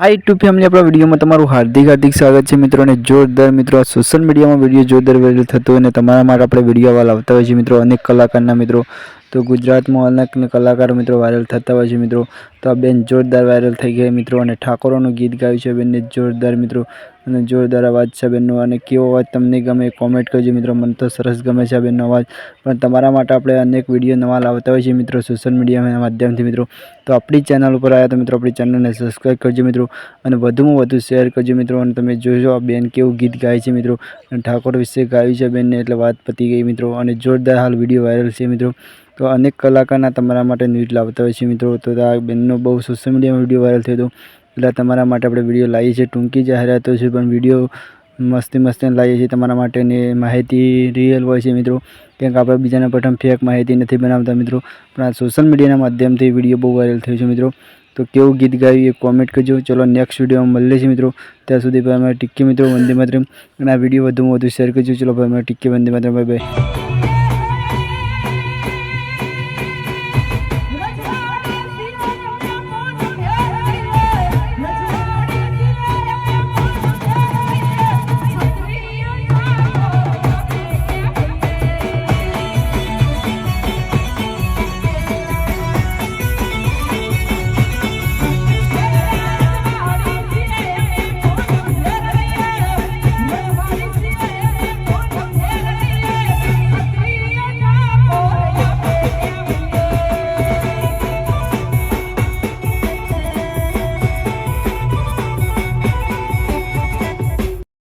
આ YouTube family આપણા વિડીયોમાં તમારું હાર્દિક સ્વાગત છે મિત્રો. અને જોરદાર મિત્રો આ સોશિયલ મીડિયામાં વિડીયો જોરદાર વાયરલ થતો હોય અને તમારા માટે આપણે વિડીયો આવા લાવતા હોય છે મિત્રો. અનેક કલાકારના મિત્રો તો ગુજરાતમાં અનેક કલાકારો મિત્રો વાયરલ થતા હોય છે મિત્રો. તો આ બેન જોરદાર વાયરલ થઈ ગયા મિત્રો અને ઠાકોરોનું ગીત ગાયું છે બેનને જોરદાર મિત્રો. અને જોરદાર અવાજ છે બેનનો. અને કેવો અવાજ તમને ગમે કોમેન્ટ કરજો મિત્રો. મને તો સરસ ગમે છે આ બેનનો અવાજ. પણ તમારા માટે આપણે અનેક વિડીયો નવા લાવતા હોય છે મિત્રો સોશિયલ મીડિયાના માધ્યમથી મિત્રો. તો આપણી ચેનલ ઉપર આવ્યા તો મિત્રો આપણી ચેનલને સબસ્ક્રાઈબ કરજો મિત્રો. અને વધુમાં વધુ શેર કરજો મિત્રો. અને તમે જોજો આ બેન કેવું ગીત ગાય છે મિત્રો. અને ઠાકોર વિશે ગાયું છે બેનને એટલે વાત પતી ગઈ મિત્રો. અને જોરદાર હાલ વિડીયો વાયરલ છે મિત્રો. તો અનેક કલાકારના તમારા માટે ન્યૂઝ લાવતા હોય છે મિત્રો. તો આ બેનનો બહુ સોશિયલ મીડિયામાં વિડીયો વાયરલ થયો હતો એટલે તમારા માટે આપણે વિડીયો લાવીએ છીએ. ટૂંકી જાહેરાતો છે પણ વિડીયો મસ્તી લાવીએ છીએ તમારા માટેની માહિતી રિયલ હોય છે મિત્રો. કેમ કે આપણે બીજાના પ્રથમ ફેક માહિતી નથી બનાવતા મિત્રો. પણ આ સોશિયલ મીડિયાના માધ્યમથી વિડીયો બહુ વાયરલ થયો છે મિત્રો. તો કેવું ગીત ગાયું એ કોમેન્ટ કરજો. ચલો નેક્સ્ટ વિડીયોમાં મળીએ છીએ મિત્રો. ત્યાં સુધી ભાઈ અમારે ટીકી મિત્રો વંદે માતરમ. અને આ વિડીયો વધુમાં વધુ શેર કરજો. ચલો ભાઈ અમારે ટીકી વંદે માતરમ. Bye bye.